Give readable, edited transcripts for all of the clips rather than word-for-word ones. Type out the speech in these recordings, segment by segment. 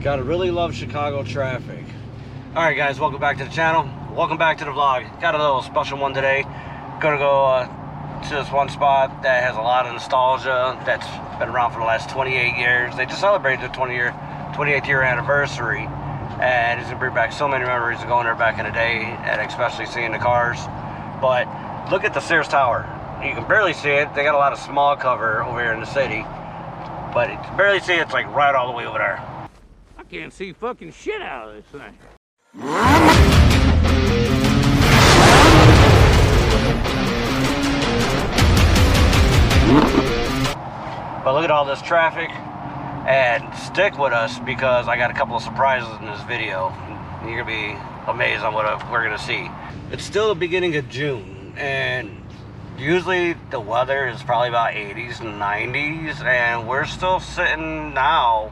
Gotta really love Chicago traffic. Alright guys, welcome back to the channel. Welcome back to the vlog. Got a little special one today. Gonna go to this one spot that has a lot of nostalgia, that's been around for the last 28 years. They just celebrated the 28th year anniversary, and it's gonna bring back so many memories of going there back in the day, and especially seeing the cars. But look at the Sears Tower. You can barely see it. They got a lot of small cover over here in the city, but you can barely see it. It's like right all the way over there. I can't see fucking shit out of this thing. But look at all this traffic, and stick with us because I got a couple of surprises in this video. You're gonna be amazed on what we're gonna see. It's still the beginning of June, and usually the weather is probably about 80s and 90s, and we're still sitting now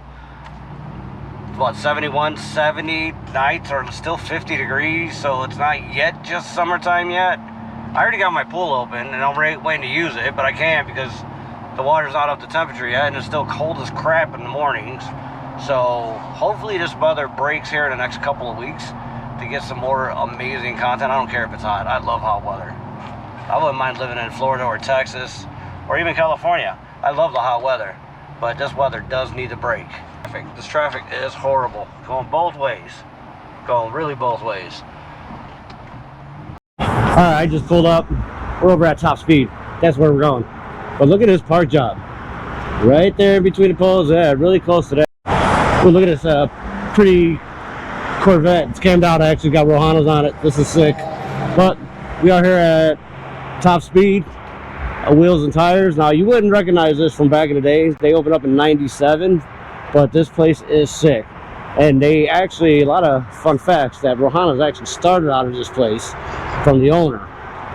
about 71, 70. Nights are still 50 degrees, so it's not yet just summertime yet. I already got my pool open and I'm waiting to use it, but I can't because the water's not up to temperature yet and it's still cold as crap in the mornings. So hopefully this weather breaks here in the next couple of weeks to get some more amazing content. I don't care if it's hot. I love hot weather. I wouldn't mind living in Florida or Texas or even California. I love the hot weather, but this weather does need a break. This traffic is horrible, going both ways, going really both ways. Alright, I just pulled up. We're over at top speed. That's where we're going. But look at this park job. Right there in between the poles. Yeah, really close to that. Oh, look at this pretty Corvette. It's cammed out. I actually got Rohanas on it. This is sick. But we are here at top speed. Wheels and tires. Now, you wouldn't recognize this from back in the days. They opened up in '97. But this place is sick. And they actually, a lot of fun facts, that Rohana's actually started out of this place from the owner.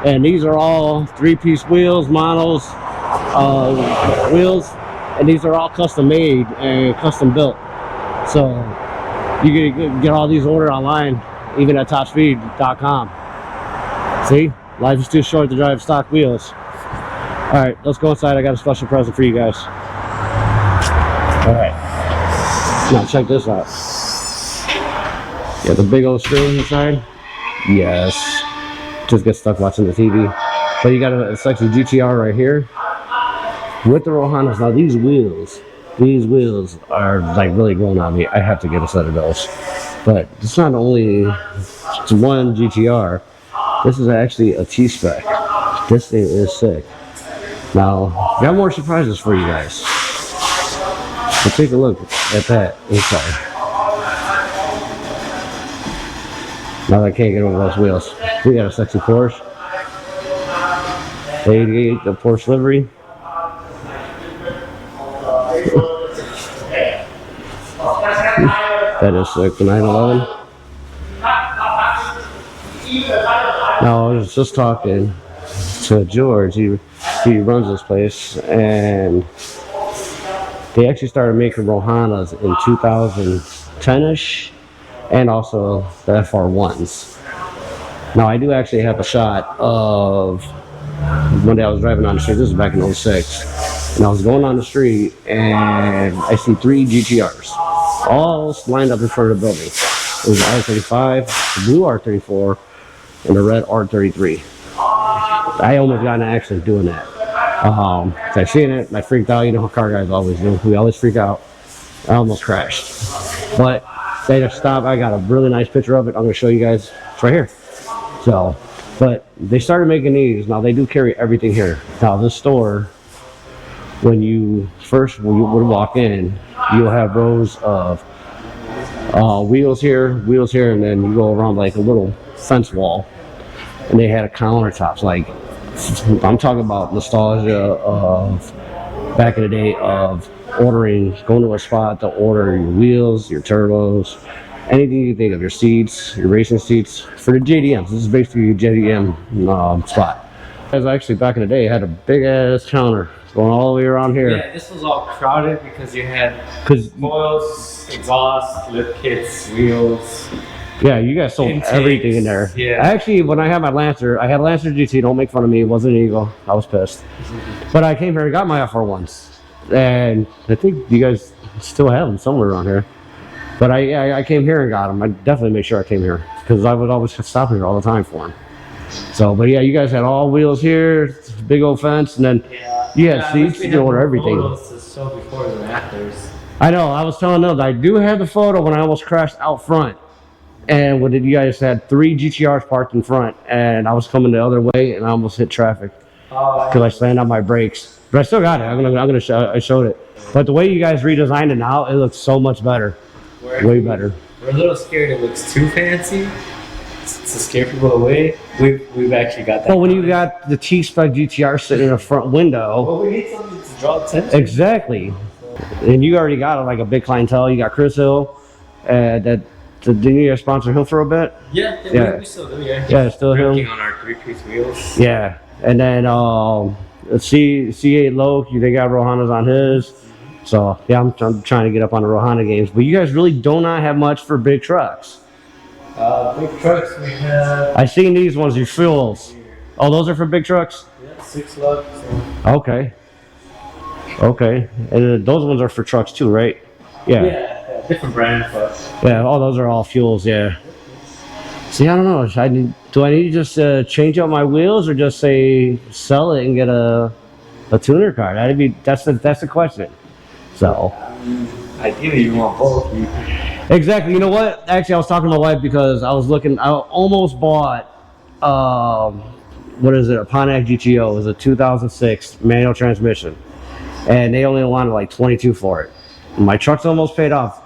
And these are all three-piece wheels, monos, wheels, and these are all custom made and custom built. So you can get all these ordered online, even at topspeed.com. See, life is too short to drive stock wheels. All right, let's go inside. I got a special present for you guys. All right. Now check this out. Yeah, the big old screen inside. Yes. Just get stuck watching the TV. But you got a sexy GTR right here with the Rohanas. Now these wheels are like really growing on me. I have to get a set of those. But it's not only one GTR. This is actually a T-Spec. This thing is sick. Now, got more surprises for you guys. So take a look at that inside. Now I can't get over those wheels. We got a sexy Porsche. 88, the Porsche livery. That is sick, the 911. Now I was just talking to George. He runs this place, and they actually started making Rohanas in 2010-ish, and also the FR1s. Now I do actually have a shot of one day I was driving on the street. This is back in '06, and I was going on the street, and I see three GTRs, all lined up in front of the building. It was the R35, the blue R34, and the red R33. I almost got in an accident doing that. I seen it, I freaked out. You know how car guys always do. We always freak out. I almost crashed. But they just stopped. I got a really nice picture of it. I'm going to show you guys. It's right here. So, but they started making these. Now they do carry everything here. Now this store, when you would walk in, you'll have rows of wheels here, and then you go around like a little fence wall. And they had a countertops, like, I'm talking about nostalgia of back in the day of going to a spot to order your wheels, your turbos, anything you think of, your seats, your racing seats for the JDMs. This is basically a JDM spot. As actually back in the day, it had a big ass counter going all the way around here. Yeah, this was all crowded because you had foils, exhaust, lift kits, wheels. Yeah, you guys sold everything in there. Yeah. Actually, when I had my Lancer, I had a Lancer GT. Don't make fun of me. It wasn't an Eagle. I was pissed. But I came here and got my FR1s. And I think you guys still have them somewhere around here. But I came here and got them. I definitely made sure I came here because I would always stop here all the time for them. So, but yeah, you guys had all wheels here, big old fence, and then you had seats. You could order everything. Photos to show before and afters. I know. I was telling them that I do have the photo when I almost crashed out front, and when you guys had 3 GTRs parked in front, and I was coming the other way, and I almost hit traffic because I slammed on my brakes. But I still got it. I'm gonna show. I showed it. But the way you guys redesigned it now, it looks so much better. Way better. We're a little scared it looks too fancy to scare people away. We've actually got that. Well, when you got the T-Spec GTR sitting in the front window. Well, we need something to draw attention. Exactly. And you already got like a big clientele. You got Chris Hill. Didn't you sponsor him for a bit? Yeah. We still do, yeah. Yeah, still him. Working on our 3-piece wheels. Yeah. And then C8 Low, they got Rohana's on his. So, yeah, I'm trying to get up on the Rohana games. But you guys really do not have much for big trucks. Big trucks, we have... I seen these ones, these fuels. Oh, those are for big trucks? Yeah, 6 lugs. Okay. Okay. And those ones are for trucks too, right? Yeah, different brand, but... Yeah, all those are all fuels, yeah. See, I don't know. Do I need to just change out my wheels or just say sell it and get a tuner car? That's the question. So ideally, you want both. Exactly. You know what? Actually, I was talking to my wife because I was looking. I almost bought what is it? A Pontiac GTO. It was a 2006 manual transmission, and they only wanted like 22 for it. My truck's almost paid off.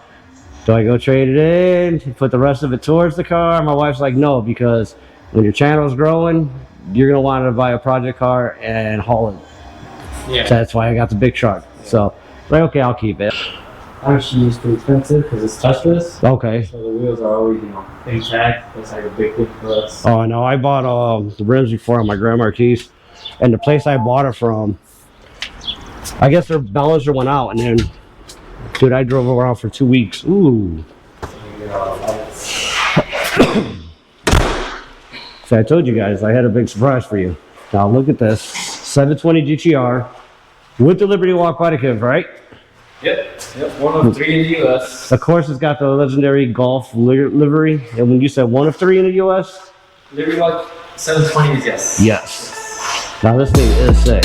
Do I go trade it in, put the rest of it towards the car? My wife's like, no, because when your channel's growing, you're gonna want to buy a project car and haul it. Yeah. So that's why I got the big truck. So, like, okay, I'll keep it. Actually, it's too expensive because it's touchless. Okay. So the wheels are always, intact. That's like a big thing for us. Oh no, I bought the rims before on my Grand Marquis, and the place I bought it from, I guess their balancer went out, and then, dude, I drove around for 2 weeks. Ooh. So I told you guys I had a big surprise for you. Now look at this 720 GTR with the Liberty Walk body kit, right? Yep, 1 of 3 in the U.S. Of course, it's got the legendary Golf livery. And when you said 1 of 3 in the U.S., Liberty Walk 720s, yes. Yes. Now this thing is sick.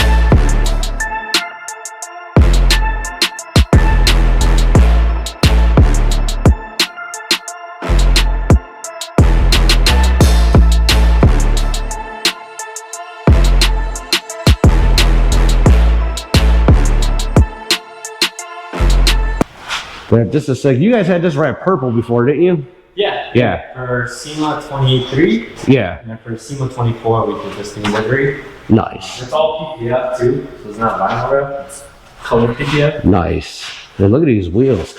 Yeah, this is sick. You guys had this right purple before, didn't you? Yeah. Yeah. For SEMA 28.3. Yeah. And for SEMA 24, we did this new livery. Nice. It's all PPF too, so it's not vinyl wrap. It's color PPF. Nice. And look at these wheels.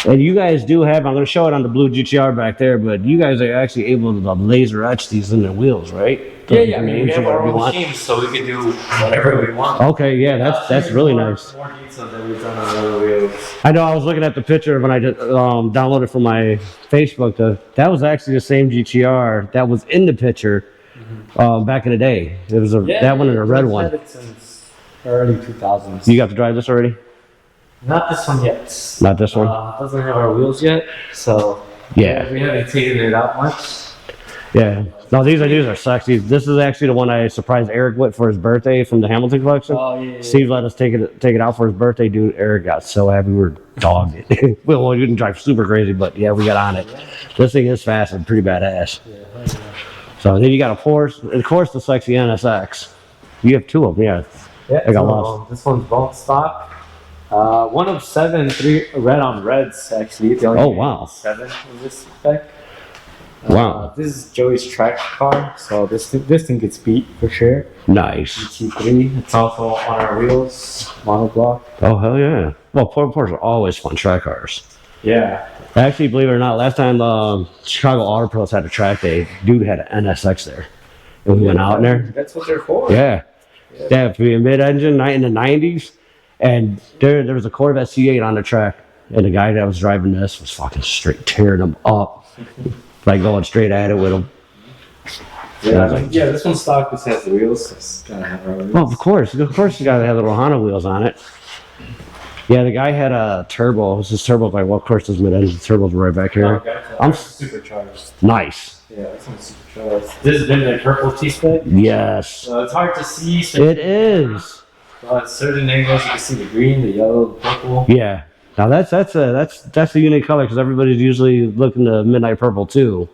And you guys do have, I'm going to show it on the blue GTR back there, but you guys are actually able to laser etch these in the wheels, right? Yeah. I mean, we have our own machines, so we can do whatever we want. Okay, yeah, that's really nice. More details than we've done on other wheels. I know, I was looking at the picture when I just downloaded from my Facebook. That was actually the same GTR that was in the picture back in the day. It was that one and a red one. Had it since early 2000s. You got to drive this already? Not this one yet. Not this one? Doesn't have our wheels yet, so yeah. We haven't taken it out much. Yeah. No, these are sexy. This is actually the one I surprised Eric with for his birthday from the Hamilton collection. Oh, yeah. Steve let us take it out for his birthday, dude. Eric got so happy. We were dogged it. Well, we didn't drive super crazy, but yeah, we got on it. This thing is fast and pretty badass. Yeah. So then you got a Porsche, and of course the sexy NSX. You have 2 of them, yeah. Yeah, I got lost. This one's both stock. 1 of 7, 3 red on reds actually. The only wow. 7 in this spec. Wow. This is Joey's track car, so this thing gets beat for sure. Nice. GT3. It's also on our wheels, monoblock. Oh hell yeah. Well, Porsche are always fun track cars. Yeah. Actually, believe it or not, last time Chicago Auto Pros had a track day, dude had an NSX there, and we went out in there. That's what they're for. Yeah. That be a mid-engine in the 90s, and there was a Corvette C8 on the track, and the guy that was driving this was fucking straight tearing them up, like going straight at it with him. Yeah, this one's stock. This has the wheels. It's gotta have our wheels. Well, of course you gotta have the Rohana wheels on it. Yeah, the guy had a turbo. His turbo's like, well, of course, there's mid-engine. Turbo's right back here. I'm supercharged. nice. Yeah, this one's supercharged. This has been the purple T-spec. Yes. So it's hard to see. It is. At certain angles, you can see the green, the yellow, the purple. Yeah. Now that's a unique color because everybody's usually looking to midnight purple too.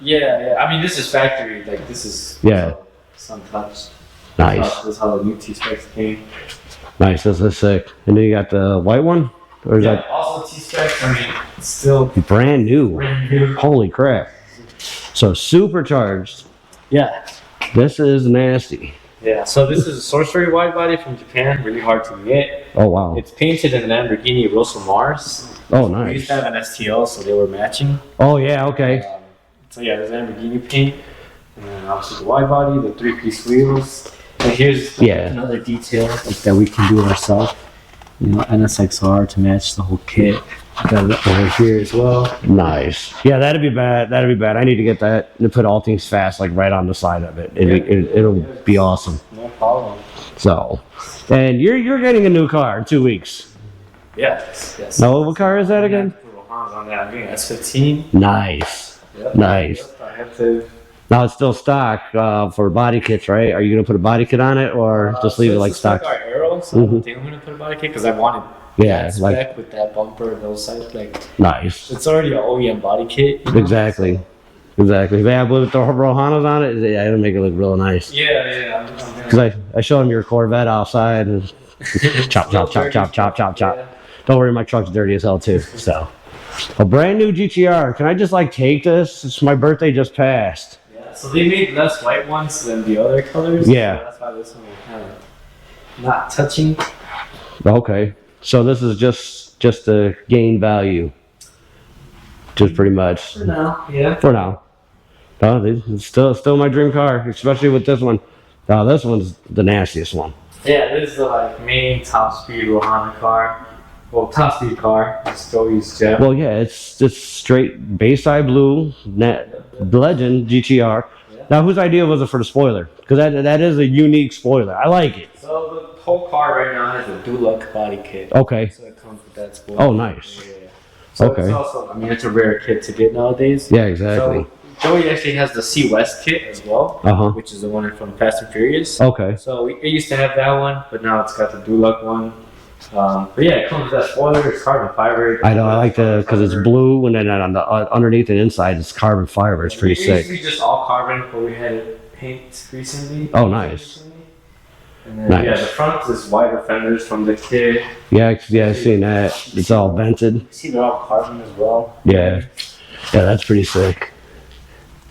Yeah. I mean, this is factory. Like this is sun touched. Nice. This is how the new T-specs came. Nice. That's sick. And then you got the white one, or is that also T-specs? I mean, it's still brand new? brand new. Holy crap! So supercharged. Yeah. This is nasty. Yeah, so this is a Sorcery wide body from Japan, really hard to get. Oh wow. It's painted in Lamborghini Rosso Mars. Oh We nice. used to have an STL, so they were matching. Oh yeah. Okay. So yeah, there's Lamborghini paint, and then obviously the wide body, the 3-piece wheels. And here's another detail like, that we can do ourselves. You know, NSXR to match the whole kit. Got it over here as well. Nice. Yeah, that'd be bad. That'd be bad. I need to get that and put all things fast like right on the side of it. It'll be awesome. No problem. So, and you're getting a new car in 2 weeks. Yes. No, what car is that again? Rohana's on that. I'm getting S15. Nice. Yep. Nice. Yep, I have to. Now it's still stock for body kits, right? Are you gonna put a body kit on it or just leave it like stock? Our Arrow, so I don't think I'm gonna put a body kit because I wanted that spec with that bumper, those sides. Like nice. it's already an OEM body kit. You know? Exactly. Yeah, but with the Rohanas on it, yeah, it'll make it look real nice. Yeah. Because I showed him your Corvette outside and chop. Yeah. Don't worry, my truck's dirty as hell too. So, a brand new GTR. Can I just like take this? It's my birthday just passed. Yeah. So they made less white ones than the other colors. Yeah. So that's why this one was kind of not touching. Okay. So this is just to gain value. Just pretty much. For now. Yeah. For now. Oh, it's still my dream car, especially with this one. Oh, this one's the nastiest one. Yeah, this is the like main top speed Rohana car. Well, top speed car. It's Joey's jet. Well, yeah, it's just straight Bayside Blue, Legend GTR. Yeah. Now, whose idea was it for the spoiler? Because that is a unique spoiler. I like it. So the whole car right now has a Dulux body kit. Okay. So it comes with that spoiler. Oh, nice. Yeah. So Okay. it's also, I mean, it's a rare kit to get nowadays. Yeah, exactly. So Joey actually has the C West kit as well, which is the one from Fast and Furious. Okay. So we used to have that one, but now it's got the Dulux one. But yeah, it comes with that spoiler. It's carbon fiber. I know. I like because it's blue, and then on the underneath and inside it's carbon fiber. It's pretty sick. Usually just all carbon, but we had it paint recently. Oh, nice. And then, Nice. yeah, the front is wider fenders from the kit. Yeah, I've seen that. It's all vented. You see, they're all carbon as well. Yeah, that's pretty sick.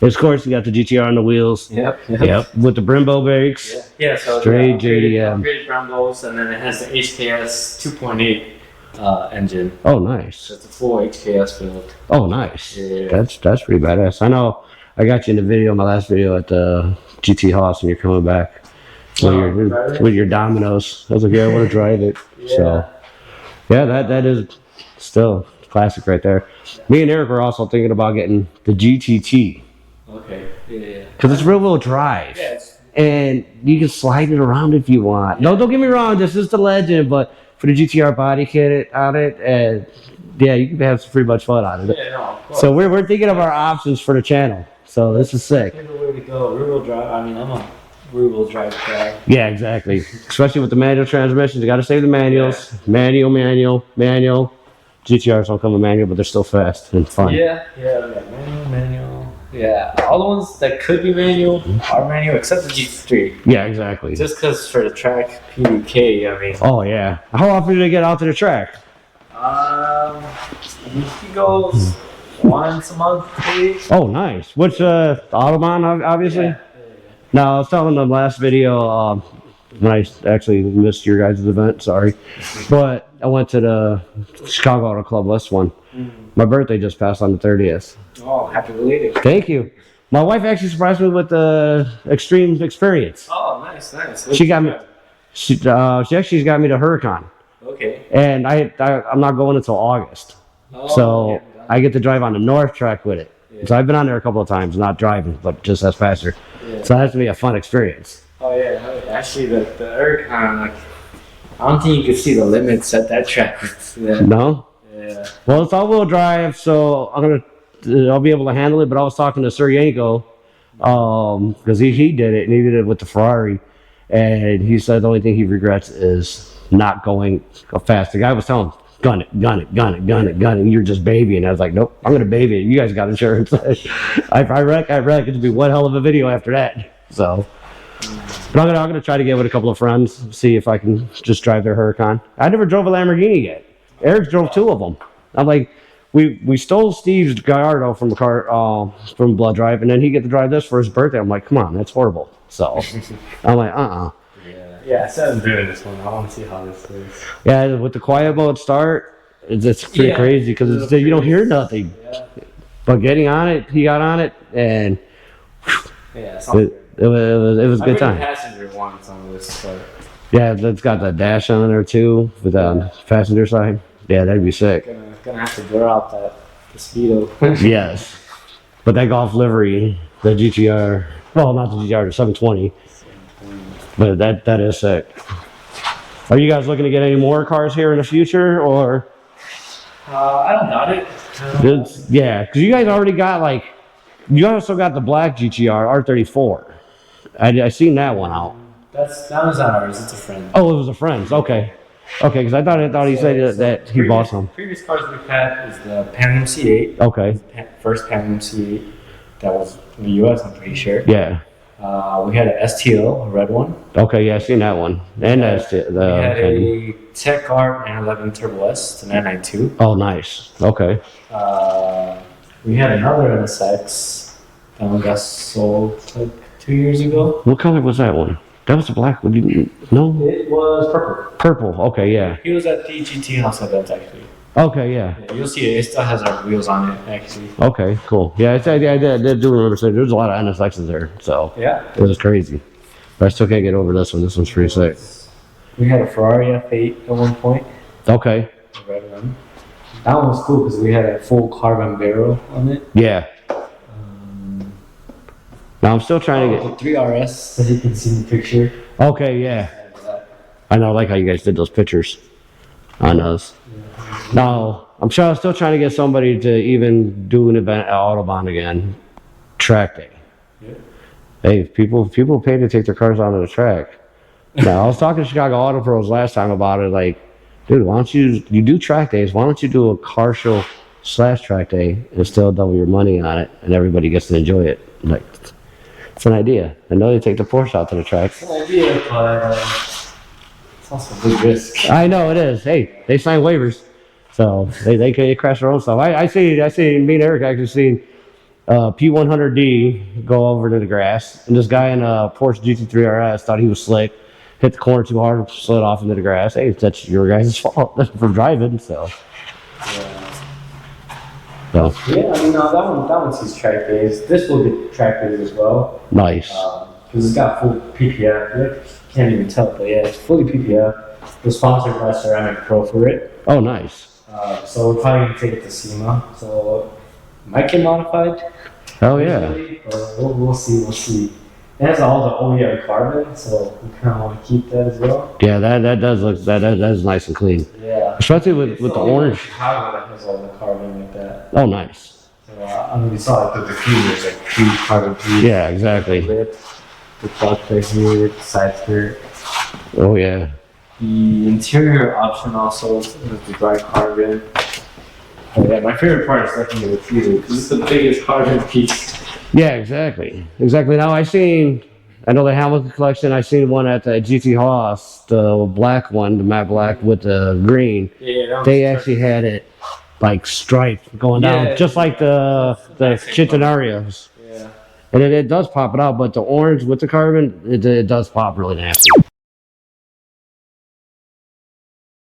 Of course, you got the GTR on the wheels. Yep. With the Brembo brakes. Yeah, so Straight JDM. upgraded Brembos, and then it has the HKS 2.8 engine. Oh, nice. So it's a full HKS build. Oh, nice. Yeah. That's pretty badass. I know. I got you in the video, my last video at the GT Haas, and you're coming back with your Dominoes. I was like, yeah, I want to drive it. Yeah. So, yeah, that is still classic right there. Me and Eric were also thinking about getting the GTT. Okay. Yeah. Because it's rear wheel drive. Yeah. And you can slide it around if you want. No, don't get me wrong, this is the Legend, but for the GTR body kit on it, and yeah, you can have some pretty much fun on it. Yeah, no, of course. So we're thinking of our options for the channel. So this is sick. That's the way to go. Rear wheel drive. I mean, I'm a rear wheel drive guy. Yeah, exactly. Especially with the manual transmissions, you got to save the manuals. Manual. GTRs don't come with manual, but they're still fast and fun. Yeah, manual. Yeah, all the ones that could be manual are manual, except the GT3. Yeah, exactly. Just because for the track PDK, I mean. Oh yeah. How often do they get out to the track? He goes once a month, maybe. Oh, nice. Which Autobahn, obviously. Yeah. Now I was telling them last video when I actually missed your guys' event. Sorry, but I went to the Chicago Auto Club West one. My birthday just passed on the 30th. Oh, happy belated. Thank you. My wife actually surprised me with the Extreme Experience. Oh, nice. She got me. She actually got me the Huracan. Okay. And I'm not going until August. Oh, So yeah. I get to drive on the North track with it. Yeah. So I've been on there a couple of times, not driving, but just as faster. Yeah. So that has to be a fun experience. Oh yeah. Actually, the Huracan, like, I don't think you could see the limits at that track. Yeah. No? Yeah. Well, it's all-wheel drive, so I'll be able to handle it. But I was talking to Suryanko, because he did it, and he did it with the Ferrari, and he said the only thing he regrets is not going fast. The guy was telling him, gun it, gun it, gun it, gun it, gun it. And you're just babying. I was like, nope, I'm gonna baby it. You guys got insurance. I reckon it'd be one hell of a video after that. So, but I'm gonna try to get with a couple of friends, see if I can just drive their Huracan. I never drove a Lamborghini yet. Eric drove 2 of them. I'm like, we stole Steve's Gallardo from the car from Blood Drive, and then he get to drive this for his birthday. I'm like, come on, that's horrible. So I'm like, Yeah, I said I'm doing this one. I want to see how this is. Yeah, with the quiet mode start, it's pretty crazy because you don't hear nothing. Yeah. But getting on it, he got on it, and Yeah, it sounds good. it was a good time. Passenger once on this, but Yeah, it's got the dash on there too with the passenger side. Yeah, that'd be sick. gonna have to blur out the speedo. Yes, but that Golf livery, the GTR, well, not the GTR, the 720, but that is sick. Are you guys looking to get any more cars here in the future, or? I don't doubt it. Yeah, because you guys already got you also got the black GTR R34. I seen that one out. That was not ours. It's a friend. Oh, it was a friend's. Okay, because I thought he said that he bought some. Previous cars we've had is the Pan Am C8. Okay. First Pan Am C8 that was in the US, I'm pretty sure. Yeah. We had an STO, a red one. Okay, yeah, I seen that one. And that's We had a Tech Art 911 Turbo S, the 992. Oh, nice. Okay. We had another NSX that one got sold like 2 years ago. What color was that one? That was a black one. No? It was purple. Purple. Okay, yeah. He was at the GT House event actually. Okay, yeah. Yeah, you'll see it. It still has our wheels on it actually. Okay, cool. Yeah, I did do remember saying there was a lot of NSXs there, so Yeah. it was crazy. But I still can't get over this one. This one's pretty sick. We had a Ferrari F8 at one point. Okay. A red one. That one was cool because we had a full carbon barrel on it. Yeah. Now I'm still trying to The 3RS, as you can see in the picture. get. Okay, yeah. I know, I like how you guys did those pictures on us. Now I'm still trying to get somebody to even do an event at Autobahn again, track day. Yeah. Hey, people pay to take their cars out on the track. Now I was talking to Chicago Auto Pros last time about it. Like, dude, why don't you do track days? Why don't you do a car show / track day and still double your money on it, and everybody gets to enjoy it? Like, it's an idea. I know they take the Porsche out to the track. It's an idea, but it's also a big risk. I know it is. Hey, they sign waivers, so they can crash their own stuff. I see. Me and Eric actually seen P100D go over to the grass, and this guy in a Porsche GT3 RS thought he was slick, hit the corner too hard, slid off into the grass. Hey, that's your guys' fault for driving. So. Yeah, I mean, that one sees track days. This will get track days as well. Nice. Because it's got full PPF. You can't even tell, but yeah, it's fully PPF. We're sponsored by Ceramic Pro for it. Oh, nice. So we're probably going to take it to SEMA. So it might get modified. Oh, yeah. But we'll see. It has all the OEM carbon, so we kind of want to keep that as well. Yeah, that does look, that is nice and clean. Yeah. Especially with the orange. Chicago that has all the carbon like that. Oh, nice. So, I mean, we saw it with the there's like 3 carbon tubes. Yeah, exactly. The plug plate here, the side skirt. Oh, yeah. The interior option also is the dry carbon. Oh, yeah, my favorite part is definitely the freezer because it's the biggest carbon piece. Yeah, exactly. Now I know the Hamilton collection, I seen one at the GT Haas, the black one, the matte black with the green. Yeah, they actually had it like striped going down, just like the Centenarios. Yeah. And it does pop it out, but the orange with the carbon, it does pop really nasty.